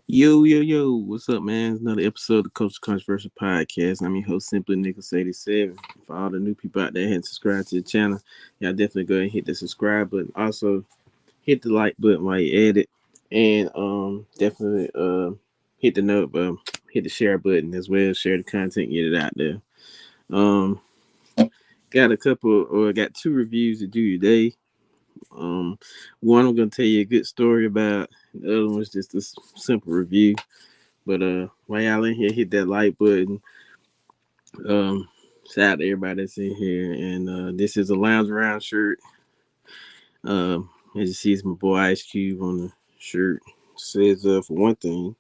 Yo, what's up, man? It's another episode of the Coach Controversial Podcast. I'm your host, Simply Nicholas 87. For all the new people out there who haven't subscribed to the channel, y'all definitely go ahead and hit the subscribe button. Also, hit the like button while you at it. And definitely hit the hit the share button as well. Share the content, get it out there. Um, got two reviews to do today. Um, one I'm gonna tell you a good story about. The other one's just a simple review. But while y'all in here, hit that like button. Um, Shout out to everybody that's in here. And this is a lounge around shirt. As you see, it's my boy Ice Cube on the shirt. Says for one thing,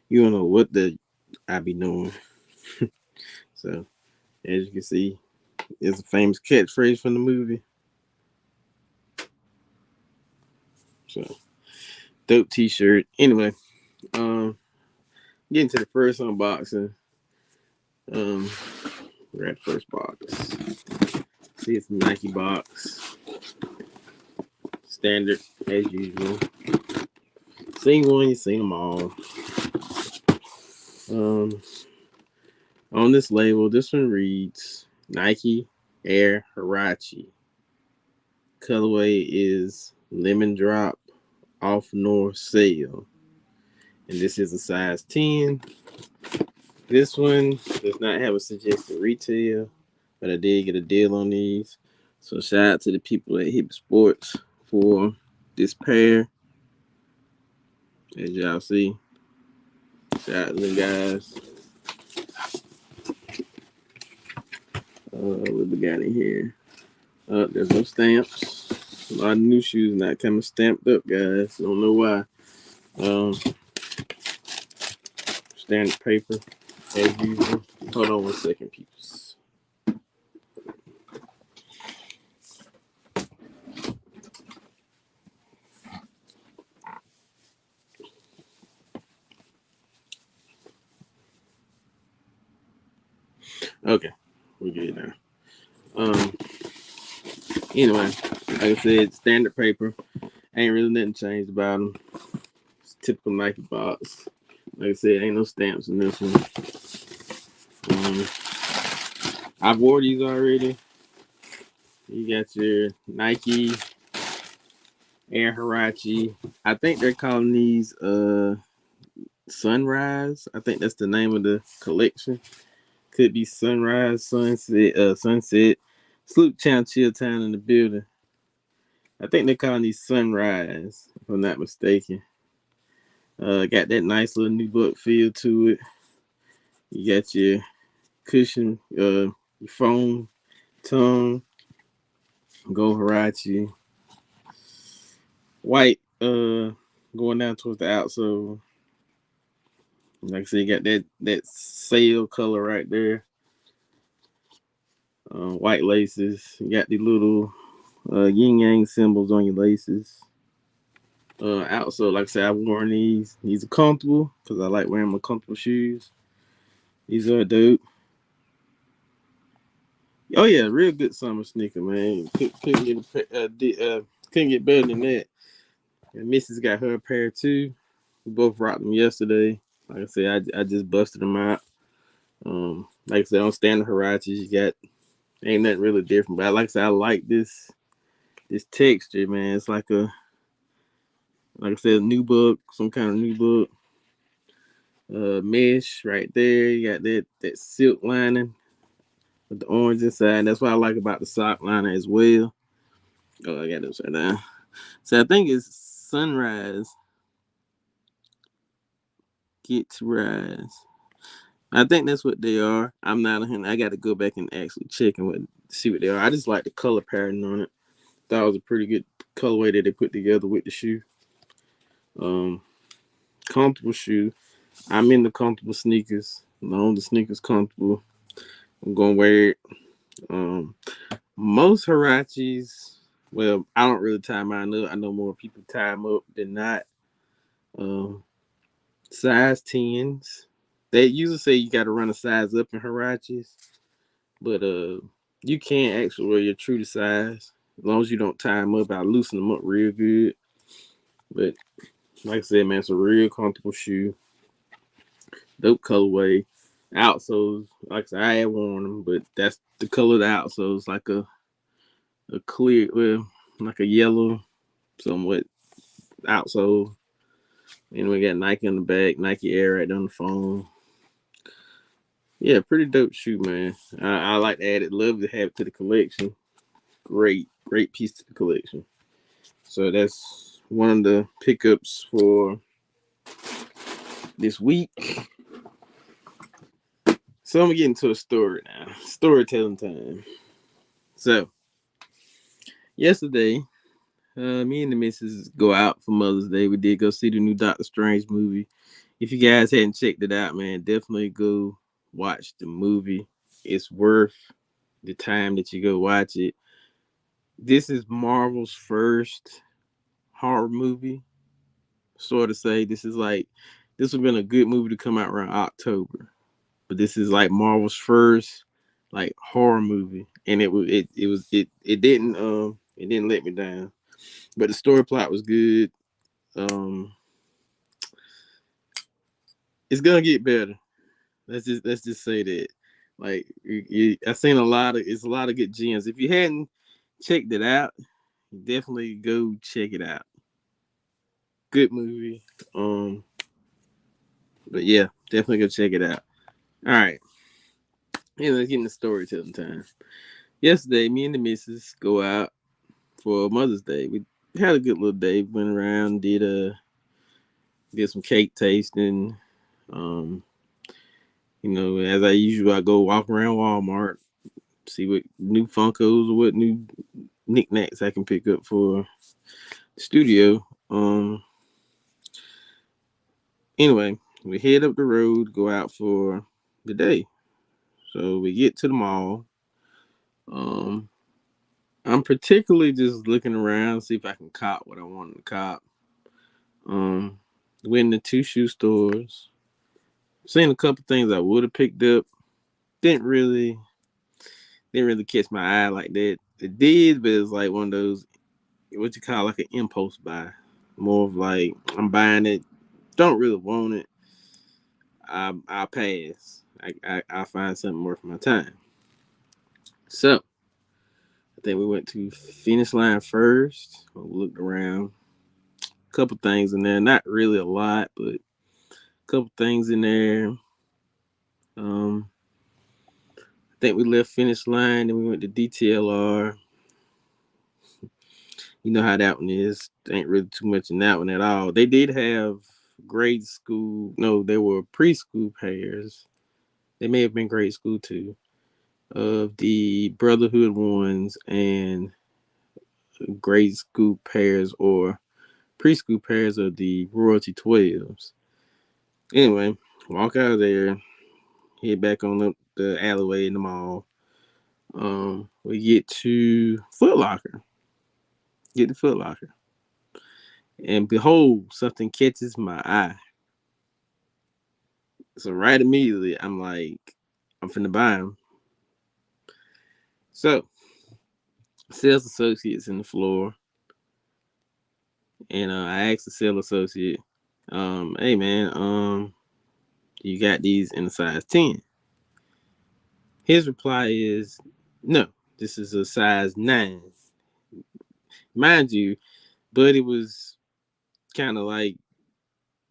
you don't know what the I be doing. So as you can see, it's a famous catchphrase from the movie. So dope T-shirt. Anyway, um, getting to the first unboxing. Um, we're at the first box. See, it's a Nike box. Standard as usual. Seen one, you seen them all. Um, on this label, this one reads Nike Air Hirachi. Colorway is Lemon Drop Off North Sale. And this is a size 10. This one does not have a suggested retail, but I did get a deal on these. So shout out to the people at Hip Sports for this pair. As y'all see, shout out to the guys. What we got in here? There's no stamps. A lot of new shoes not coming stamped up, guys. Don't know why. Um, Standard paper as usual. Hold on 1 second, peeps. Okay, we're good now. Um, Anyway, like I said, standard paper. Ain't really nothing changed about them. It's typical Nike box. Like I said, ain't no stamps in this one. Um, I've wore these already. You got your Nike Air Hirachi. I think they're calling these Sunrise. I think that's the name of the collection. Could be Sunrise, Sunset. Sloop Town, Chill Town in the building. I think they're calling these Sunrise, if I'm not mistaken. Got that nice little new book feel to it. You got your cushion, your foam tongue, Go Hirachi. White, going down towards the outsole. Like I said, you got that sail color right there. White laces. You got the little yin yang symbols on your laces. Outsole, like I said, I've worn these. These are comfortable because I like wearing my comfortable shoes. These are dope. Oh yeah, real good summer sneaker, man. Couldn't get better than that. And Missus got her a pair too. We both rocked them yesterday. Like I said, I just busted them out. Like I said, on standard Hirachis, you got ain't nothing really different. But like I said, I like this texture, man. It's like I said, a new book, some kind of new book. Mesh right there. You got that silk lining with the orange inside. That's what I like about the sock liner as well. Oh, I got it upside down. So I think it's Sunrise Get to Rise. I think that's what they are. I'm not 100. I got to go back and actually check and see what they are. I just like the color pattern on it. Thought it was a pretty good colorway that they put together with the shoe. Um, Comfortable shoe. I'm in the comfortable sneakers. As long as the sneakers comfortable, I'm gonna wear it. Um, Most Hirachis, well, I don't really tie mine up. I know more people tie them up than not. Um, Size 10s. They usually say you got to run a size up in Hirachis, but you can actually wear your true to size as long as you don't tie them up. I loosen them up real good. But Like I said, man, it's a real comfortable shoe. Dope colorway. Outsoles, like I said, I had worn them, but that's the color of the outsoles, like a clear, well, like a yellow, somewhat outsole. And we got Nike on the back, Nike Air right on the phone. Yeah, pretty dope shoe, man. I like to add it. Love to have it to the collection. Great piece to the collection. So that's one of the pickups for this week. So I'm gonna get into a story now. Storytelling time. So yesterday, me and the missus go out for Mother's Day. We did go see the new Doctor Strange movie. If you guys hadn't checked it out, man, definitely go watch the movie. It's worth the time that you go watch it. This is Marvel's first horror movie. Sort of say this would have been a good movie to come out around October, but this is like Marvel's first like horror movie, and it didn't let me down. But the story plot was good. Um, it's gonna get better. Let's just say that. Like I seen it's a lot of good gems. If you hadn't checked it out, definitely go check it out. Good movie. But yeah, definitely go check it out. All right. Yeah, let's get into storytelling time. Yesterday, me and the missus go out for Mother's Day. We had a good little day. Went around, did some cake tasting. Um, as I usually I go walk around Walmart, see what new Funkos or what new knickknacks I can pick up for the studio. Anyway, we head up the road, go out for the day. So we get to the mall. Um, I'm particularly just looking around, see if I can cop what I want to cop. Um, went in the two shoe stores, seen a couple things I would have picked up. Didn't really, didn't really catch my eye like that. It did, but it's like one of those what you call like an impulse buy. More of like I'm buying it, don't really want it. I'll pass. I'll find something worth my time. So I think we went to finish line first. Looked around, a couple things in there. Not really a lot, but a couple things in there. Um, I think we left finish line, and we went to DTLR. You know how that one is. Ain't really too much in that one at all. They did have grade school. No, they were preschool pairs. They may have been grade school too. Of the Brotherhood ones and grade school pairs or preschool pairs of the Royalty 12s. Anyway, walk out of there, head back on the alleyway in the mall. We get to Foot Locker. Get to Foot Locker. And behold, something catches my eye. So right immediately, I'm like, I'm finna buy them. So sales associates in the floor, and I asked the sales associate, "Hey man, you got these in a size 10?" His reply is, "No, this is a size 9." Mind you, Buddy was kind of like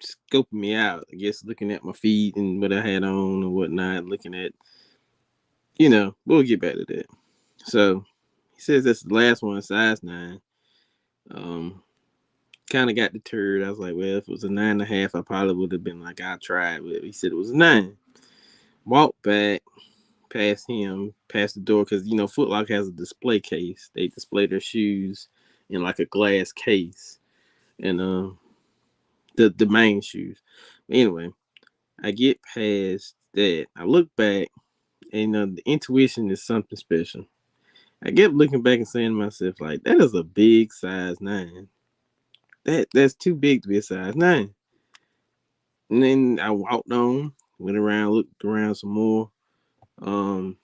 scoping me out. I guess looking at my feet and what I had on and whatnot. Looking at, we'll get back to that. So he says that's the last one, size 9. Um, Kind of got deterred. I was like, well, if it was a 9.5, I probably would have been like, I'll try it. But he said it was a 9. Walked back past him, past the door, because Foot Locker has a display case. They display their shoes in like a glass case, and the main shoes. Anyway, I get past that. I look back, and the intuition is something special. I kept looking back and saying to myself, like, that is a big size 9. That's too big to be a size 9. And then I walked on, went around, looked around some more. Um,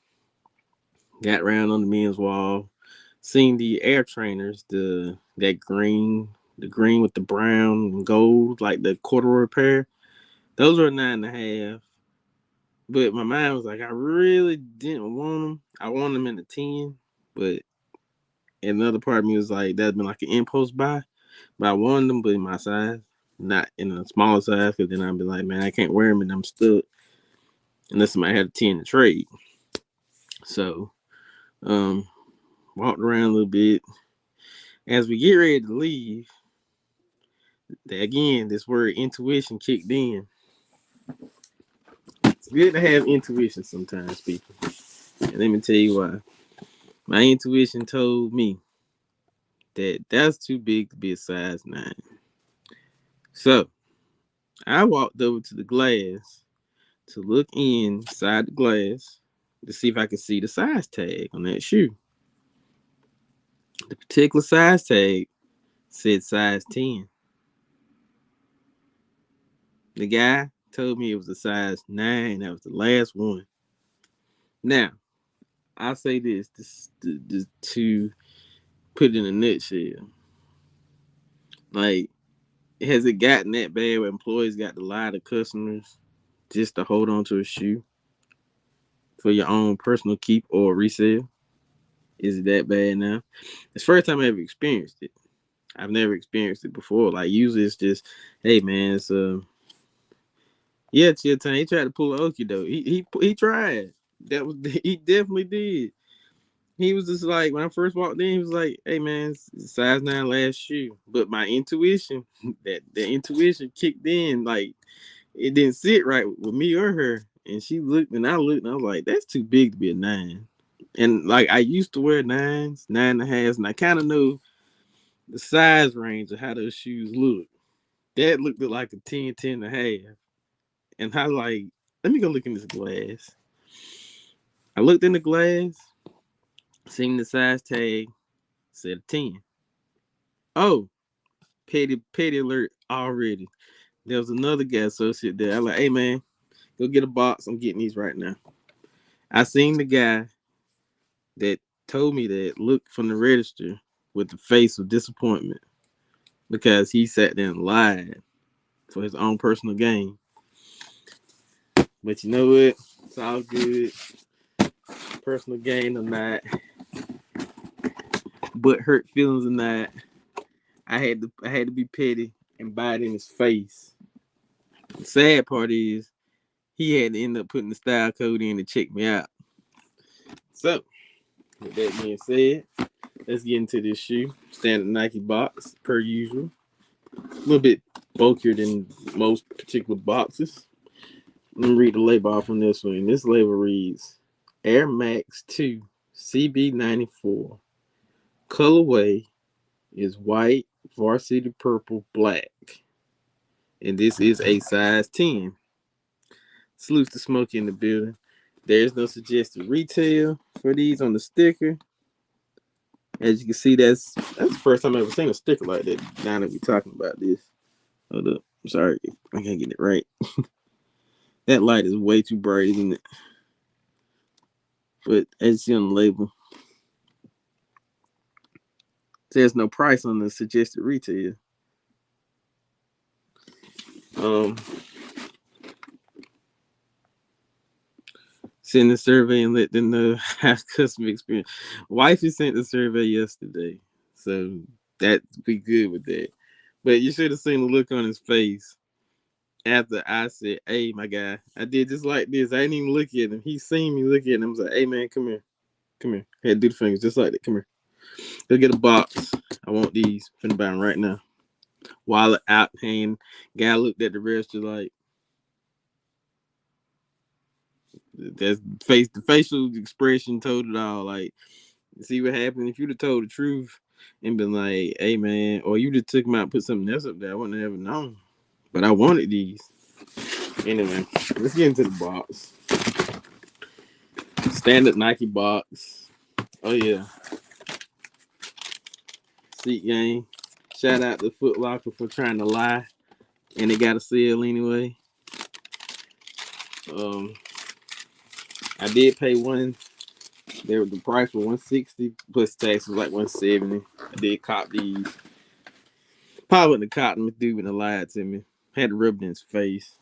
got around on the men's wall, seen the Air Trainers, that green the green with the brown and gold, like the corduroy pair. Those were 9.5. But my mind was like, I really didn't want them. I wanted them in the 10, but another part of me was like, that'd been like an impulse buy. But I wanted them, but in my size, not in a smaller size, because then I'd be like, man, I can't wear them and I'm stuck unless somebody had a 10 to trade. So, um, walked around a little bit. As we get ready to leave, again, this word intuition kicked in. It's good to have intuition sometimes, people. And let me tell you why. My intuition told me that that's too big to be a size 9. So I walked over to the glass to look inside the glass to see if I could see the size tag on that shoe. The particular size tag said size 10. The guy told me it was a size 9. That was the last one. Now, I'll say this to put it in a nutshell. Like, has it gotten that bad where employees got to lie to customers just to hold on to a shoe for your own personal keep or resale? Is it that bad now? It's the first time I ever experienced it. I've never experienced it before. Like, usually it's just, hey man, it's yeah, it's your time. He tried to pull an okie doke. He tried. That was he definitely did. He was just like, when I first walked in, he was like, hey man, it's size 9 last shoe. But my intuition, that the intuition kicked in, like it didn't sit right with me or her. And she looked and I looked and I was like, that's too big to be a 9. And like I used to wear 9s, 9.5s, and I kind of know the size range of how those shoes look. That looked like a 10, 10 and a half. And I was like, let me go look in this glass. I looked in the glass, seen the size tag, said a 10. Oh, petty alert already. There was another guy associate there. I was like, hey man, go get a box. I'm getting these right now. I seen the guy that told me that looked from the register with the face of disappointment because he sat there and lied for his own personal gain. But you know what? It's all good. Personal gain or not, but hurt feelings or not, I had to be petty and buy it in his face. The sad part is he had to end up putting the style code in to check me out. So, with that being said, let's get into this shoe. Standard Nike box, per usual. A little bit bulkier than most particular boxes. Let me read the label off on this one. This label reads Air Max 2 CB94. Colorway is white, varsity purple, black. And this is a size 10. Salutes to Smokey in the building. There's no suggested retail for these on the sticker. As you can see, that's the first time I've ever seen a sticker like that. Now that we're talking about this. Hold up. I'm sorry. I can't get it right. That light is way too bright, isn't it? But as you see on the label, there's no price on the suggested retail. Send the survey and let them know how customer experience. Wifey sent the survey yesterday, so that be good with that. But you should have seen the look on his face after I said, "Hey, my guy, I did just like this. I didn't even look at him. He seen me look at him. I was like, hey man, come here, come here. I had to do the fingers just like that. Come here. Go get a box. I want these. Finna buy them right now." Wallet out hand. Guy looked at the register like that's face. The facial expression told it all. Like, see what happened if you'd have told the truth and been like, "Hey man," or you just took them out and put something else up there. I wouldn't have ever known. But I wanted these. Anyway, let's get into the box. Standard Nike box. Oh yeah. Seat game. Shout out to Foot Locker for trying to lie. And they got a sale anyway. Um I did pay one. There the price was $160 plus tax was like $170. I did cop these. Probably wouldn't have caught him if dude wouldn't have lied to me. Had to rub it in his face.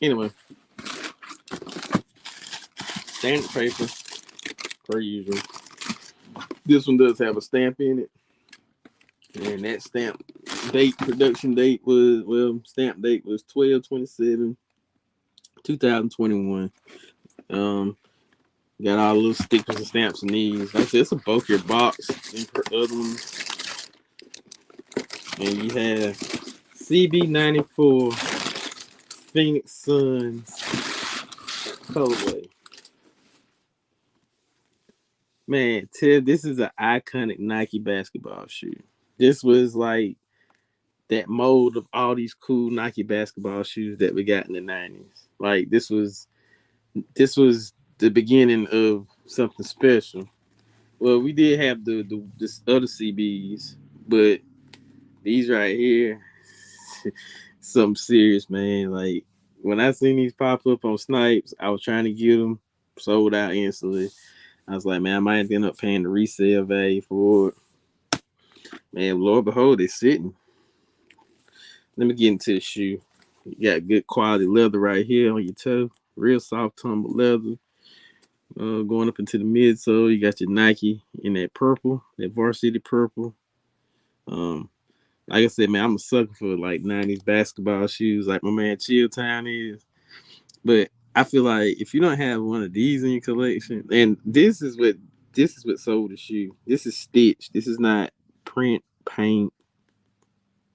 Anyway, standard paper, per usual. This one does have a stamp in it. And that stamp date, production date was, stamp date was 12/27/2021. Got all the little stickers and stamps and these. Like I said, it's a bulkier box than other ones. And you have CB94 Phoenix Suns colorway. Man, Ted, this is an iconic Nike basketball shoe. This was like that mold of all these cool Nike basketball shoes that we got in the 90s. Like this was the beginning of something special. Well, we did have the other CBs, but these right here, something serious, man. Like when I seen these pop up on Snipes, I was trying to get them, sold out instantly. I was like, man, I might end up paying the resale value for it. Man, Lord behold, it's sitting. Let me get into the shoe. You got good quality leather right here on your toe. Real soft tumble leather. Going up into the midsole, you got your Nike in that purple, that varsity purple. Like I said, man, I'm a sucker for like 90s basketball shoes, like my man Chilltown is. But I feel like if you don't have one of these in your collection, and this is what sold the shoe. This is stitched. This is not print paint.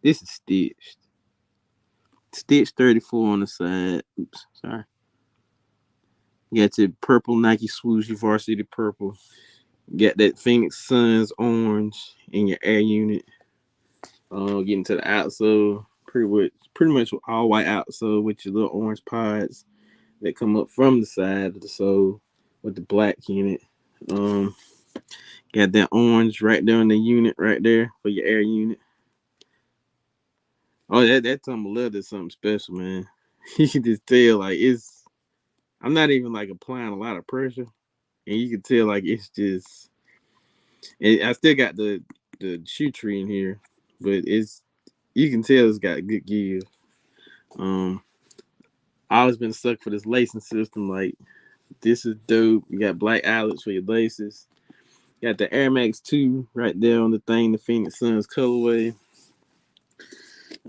This is stitched. Stitch 34 on the side. Oops, sorry. You got your purple Nike swoosh, your varsity purple. You got that Phoenix Suns orange in your air unit. Getting to the outsole, pretty much all white outsole with your little orange pods that come up from the side of the sole with the black in it. Got that orange right there in the unit right there for your air unit. Oh, that tumble leather is something special, man. You can just tell like it's. I'm not even like applying a lot of pressure, and you can tell like it's just. And I still got the shoe tree in here, but it's you can tell it's got good give. Um, I always been stuck for this lacing system. Like this is dope. You got black eyelets for your laces. You got the Air Max 2 right there on the thing, the Phoenix Suns colorway.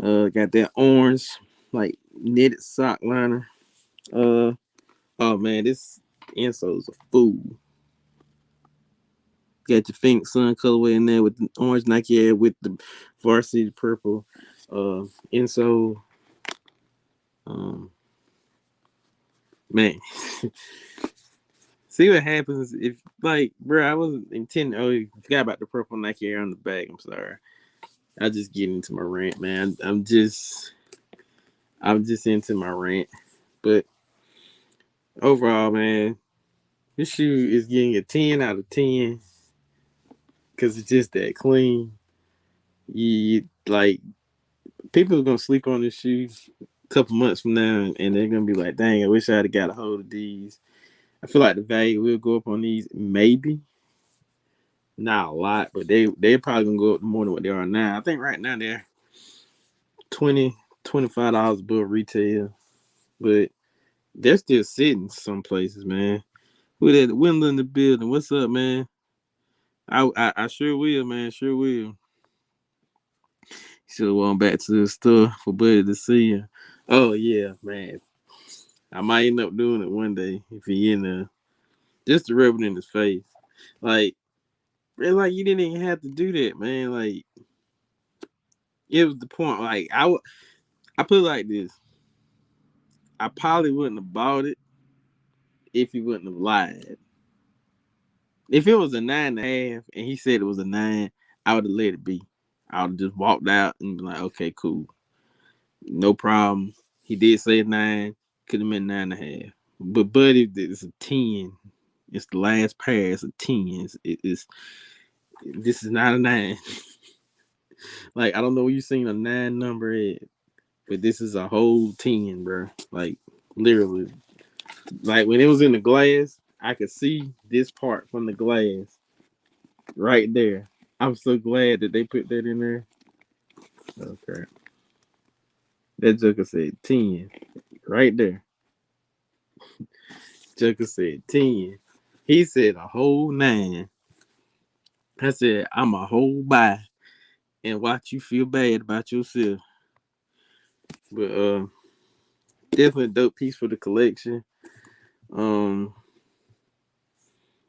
Got that orange like knitted sock liner. Oh man, this insole's a fool. Got your Phoenix Sun colorway in there with the orange Nike Air with the varsity purple insole. Um, man, see what happens if like, bro. I wasn't intending. Oh, you forgot about the purple Nike Air on the back. I'm sorry. I just get into my rant, man. I'm just into my rant. But overall, man, this shoe is getting a 10 out of 10 because it's just that clean. You like people are gonna sleep on this shoe a couple months from now, and they're gonna be like, "Dang, I wish I'd have got a hold of these." I feel like the value will go up on these, maybe not a lot, but they're probably gonna go up more than what they are now. I think right now they're 20 $25 above retail, but they're still sitting some places, man. Who that Wendell in the building? What's up, man? I sure will, man. Sure will. Should have went back to the store for Buddy to see you. Oh yeah, man. I might end up doing it one day if he in there. Just to rub it in his face. Like, man, like you didn't even have to do that, man. Like, it was the point. Like, I put it like this. I probably wouldn't have bought it if he wouldn't have lied. If it was a 9.5 and he said it was a 9, I would have let it be. I would have just walked out and be like, okay, cool. No problem. He did say 9, could have been 9.5. But Buddy, it's a 10. It's the last pair. It's a 10. This is not a 9. Like, I don't know where you seen a 9 number at, but this is a whole 10, bro. Like, literally. Like, when it was in the glass, I could see this part from the glass right there. I'm so glad that they put that in there. Okay. That joker said 10. Right there. Joker said 10. He said a whole 9. I said, I'm a whole buy and watch you feel bad about yourself. But definitely a dope piece for the collection. Um,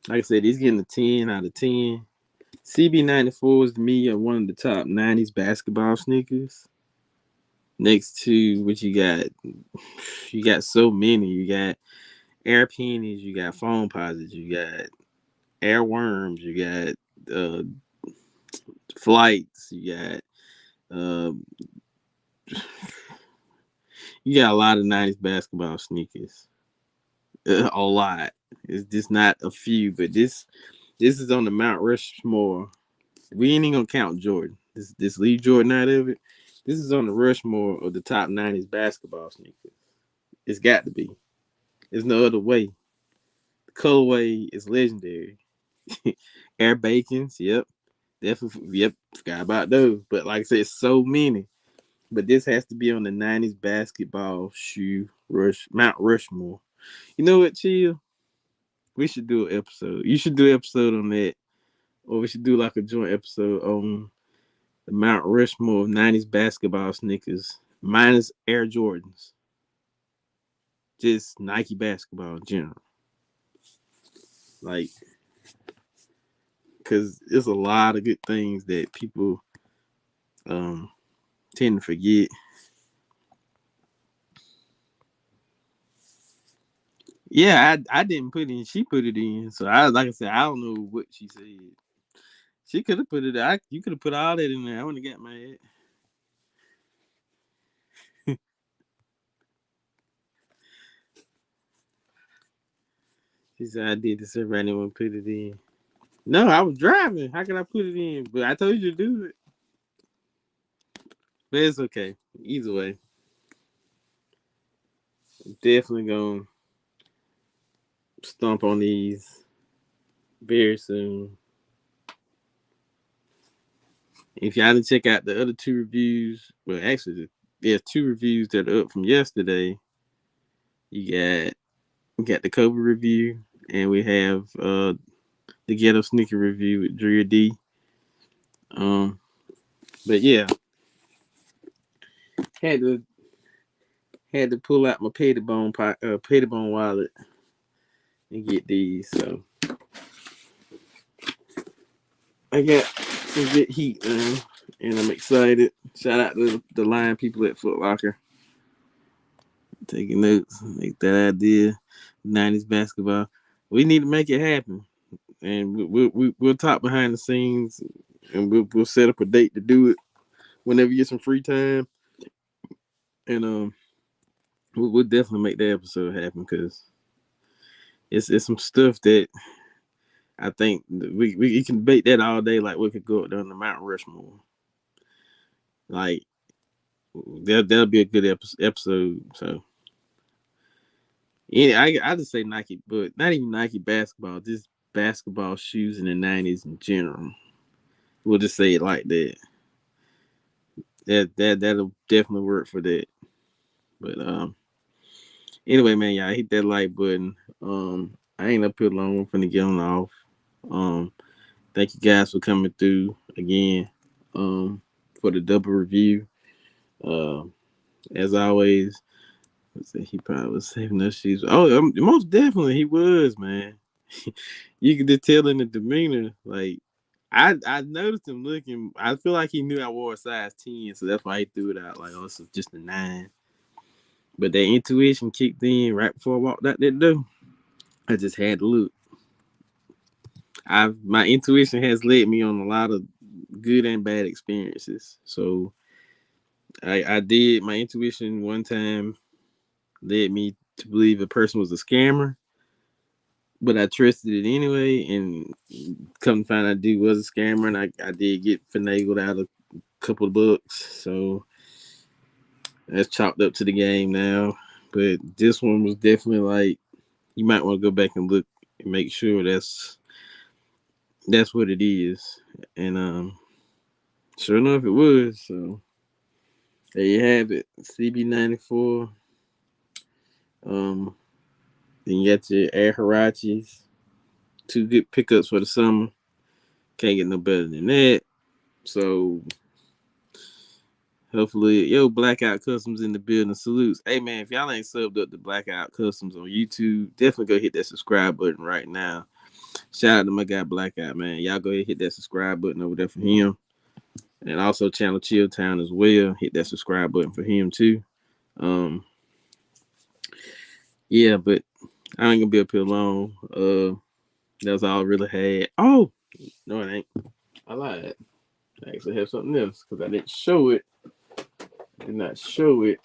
like I said, he's getting a 10 out of 10. CB94 is to me one of the top 90s basketball sneakers. Next to what you got so many. You got air pennies, you got phone posits, you got air worms, you got uh, flights, uh, you got a lot of 90s basketball sneakers. A lot. It's just not a few, but this is on the Mount Rushmore. We ain't even gonna count Jordan. This leave Jordan out of it. This is on the Rushmore of the top 90s basketball sneakers. It's got to be. There's no other way. The colorway is legendary. Air Bacons, yep. Definitely, yep. Forgot about those. But like I said, so many. But this has to be on the 90s basketball shoe Mount Rushmore. You know what, Chill? We should do an episode. You should do an episode on that. Or we should do like a joint episode on the Mount Rushmore of 90s basketball sneakers minus Air Jordans. Just Nike basketball in general. Like, because there's a lot of good things that people um, tend to forget. Yeah, I didn't put it in. She put it in. So like I said, I don't know what she said. She could have put it. You could have put all that in there. I wouldn't have got mad. She said I did this. Everybody didn't want to put it in. No, I was driving. How can I put it in? But I told you to do it. But it's okay. Either way, definitely gonna stomp on these very soon. If y'all didn't check out the other two reviews, well, actually, there's two reviews that are up from yesterday. You got the Kobe review, and we have the Ghetto Sneaker review with Drea D. Um, but yeah, had to had to pull out my Pettibone wallet and get these. So I got some good heat, man, and I'm excited. Shout out to the line people at Foot Locker. Taking notes, make that idea. 90s basketball. We need to make it happen. And we'll talk behind the scenes and we'll set up a date to do it whenever you get some free time. And we'll definitely make that episode happen because it's some stuff that I think we can debate that all day. Like we could go up there on the Mount Rushmore. Like that'll be a good episode. So yeah, I just say Nike, but not even Nike basketball. Just basketball shoes in the 90s in general. We'll just say it like that. That'll definitely work for that. But anyway, man, y'all hit that like button. I ain't up here long. I'm finna get on off. Um, thank you guys for coming through again. For the double review. Uh, as always, let's say he probably was saving us shoes. Oh, most definitely he was, man. You could just tell in the demeanor, like I noticed him looking. I feel like he knew I wore a size 10, so that's why he threw it out like, oh, it's just a 9. But that intuition kicked in right before I walked out that door. I just had to look. My intuition has led me on a lot of good and bad experiences. So I did my intuition one time led me to believe a person was a scammer, but I trusted it anyway. And come to find out, dude was a scammer, and I did get finagled out a couple of bucks. So that's chalked up to the game now. But this one was definitely like you might want to go back and look and make sure that's what it is. And sure enough, it was. So There you have it. CB94. Um, then you got your Air Hirachis. Two good pickups for the summer. Can't get no better than that. So hopefully, Blackout Customs in the building. Salutes. Hey man, if y'all ain't subbed up to Blackout Customs on YouTube, definitely go hit that subscribe button right now. Shout out to my guy Blackout, man. Y'all go ahead and hit that subscribe button over there for him. And also channel Chill Town as well. Hit that subscribe button for him too. Um, yeah, but I ain't gonna be up here long. That's all I really had. Oh, no, it ain't. I lied. I actually have something else because I didn't show it. I did not show it.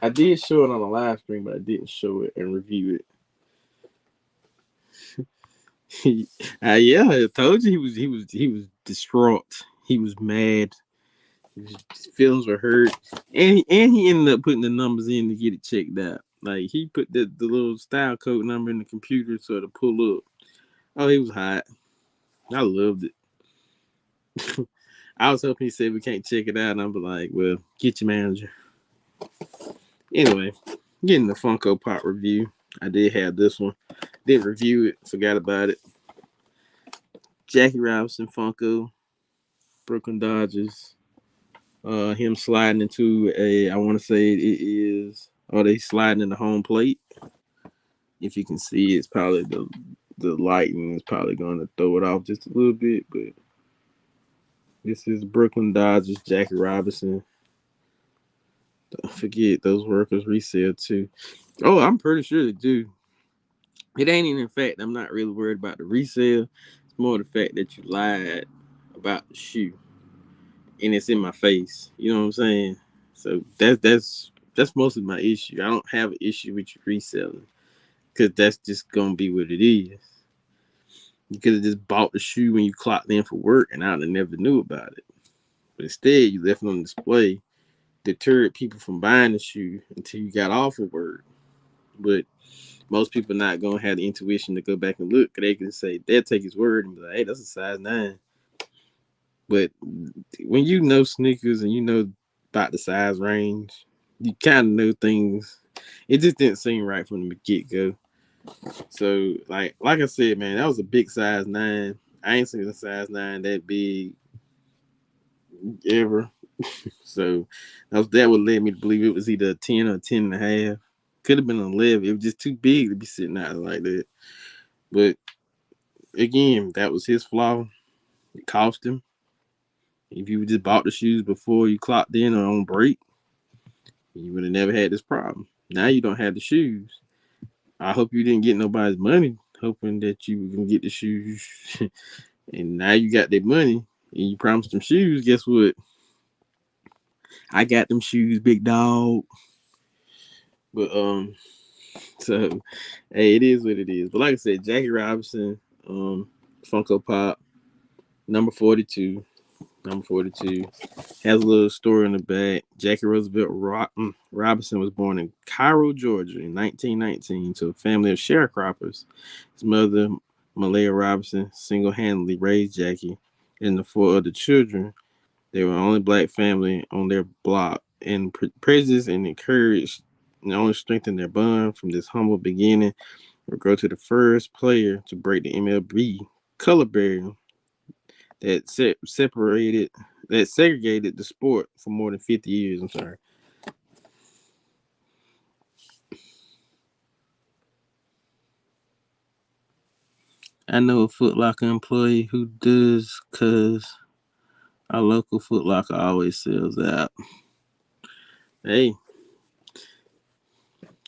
I did show it on a live stream, but I didn't show it and review it. Yeah, I told you he was distraught. He was mad. His feelings were hurt, and he ended up putting the numbers in to get it checked out. Like he put the little style code number in the computer so to pull up. Oh, he was hot. I loved it. I was hoping he said we can't check it out, and I'm like, well, get your manager. Anyway, getting the Funko Pop review. I did have this one. Didn't review it. Forgot about it. Jackie Robinson Funko, Brooklyn Dodgers. Him sliding into I want to say it is. Oh, they sliding in the home plate. If you can see, it's probably the lighting is probably going to throw it off just a little bit. But this is Brooklyn Dodgers, Jackie Robinson. Don't forget those workers resale too. Oh, I'm pretty sure they do. It ain't even in fact. I'm not really worried about the resale. It's more the fact that you lied about the shoe, and it's in my face. You know what I'm saying? So that's mostly my issue. I don't have an issue with you reselling because that's just gonna be what it is. You could have just bought the shoe when you clocked in for work, and I'd have never knew about it. But instead, you left it on display, deterred people from buying the shoe until you got off of work. But most people not gonna have the intuition to go back and look. They can say they'll take his word and be like, "Hey, that's a size 9." But when you know sneakers and you know about the size range, you kind of know things. It just didn't seem right from the get go. So like I said, man, that was a big size 9. I ain't seen a size 9 that big ever. So that would lead me to believe it was either a 10 or a 10 and a half. Could have been an 11. It was just too big to be sitting out like that. But again, that was his flaw. It cost him. If you just bought the shoes before you clocked in or on break, you would have never had this problem. Now you don't have the shoes. I hope you didn't get nobody's money, hoping that you were gonna get the shoes. And now you got their money and you promised them shoes. Guess what? I got them shoes, big dog. But so hey, it is what it is. But like I said, Jackie Robinson, Funko Pop, number 42. Number 42 has a little story in the back. Jackie Roosevelt Robinson was born in Cairo, Georgia in 1919 to a family of sharecroppers. His mother, Malaya Robinson, single-handedly raised Jackie and the four other children. They were the only black family on their block, and prejudice and encouraged and only strengthened their bond. From this humble beginning will grow to the first player to break the MLB color barrier that separated that segregated the sport for more than 50 years. I'm sorry. I know a Foot Locker employee who does because our local Foot Locker always sells out. Hey,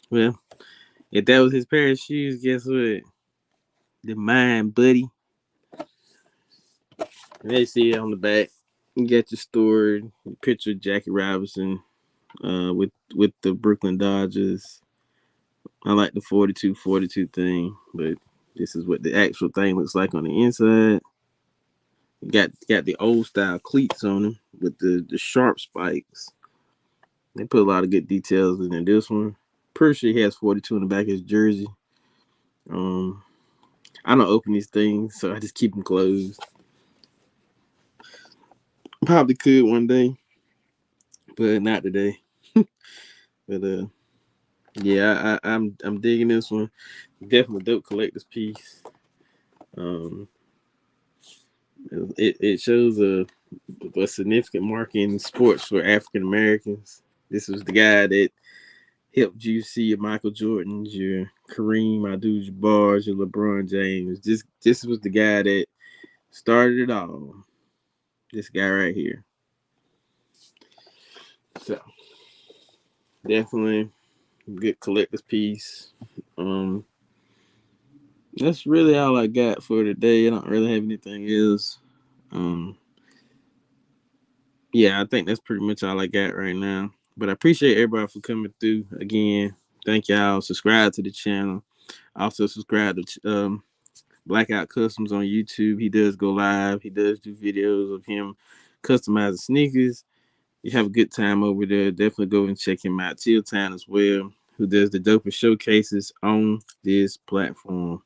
well, if that was his pair of shoes, guess what? The mine, buddy. They see it on the back. You got your story, picture of Jackie Robinson with the Brooklyn Dodgers. I like the 42-42 thing, but this is what the actual thing looks like on the inside. Got the old style cleats on them with the sharp spikes. They put a lot of good details in this one. Pretty sure he has 42 in the back of his jersey. Um, I don't open these things, so I just keep them closed. Probably could one day, but not today. But yeah, I'm digging this one. Definitely dope collector's piece. Um, it shows a significant mark in sports for African Americans. This was the guy that helped you see your Michael Jordans, your Kareem Abdul-Jabbar, your LeBron James. This was the guy that started it all. This guy right here. So definitely good collector's piece. Um, that's really all I got for today. I don't really have anything else. Um, yeah, I think that's pretty much all I got right now. But I appreciate everybody for coming through again. Thank y'all. Subscribe to the channel. Also subscribe to Blackout Customs on YouTube. He does go live. He does do videos of him customizing sneakers. You have a good time over there. Definitely go and check him out. Chill Town as well, who does the dopest showcases on this platform.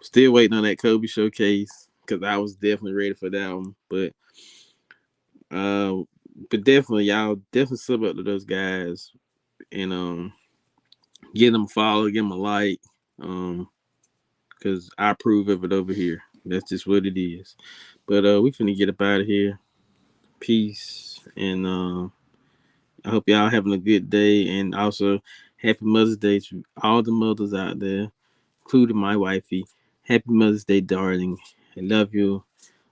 Still waiting on that Kobe showcase because I was definitely ready for that one. Uh, but definitely y'all definitely sub up to those guys and get them a follow, give them a like. Because I approve of it over here. That's just what it is. But we finna get up out of here. Peace. And I hope y'all having a good day. And also, happy Mother's Day to all the mothers out there, including my wifey. Happy Mother's Day, darling. I love you.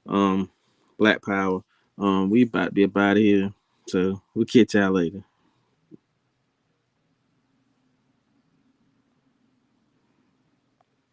Um, Black Power. We about to be up out of here. So we'll catch y'all later.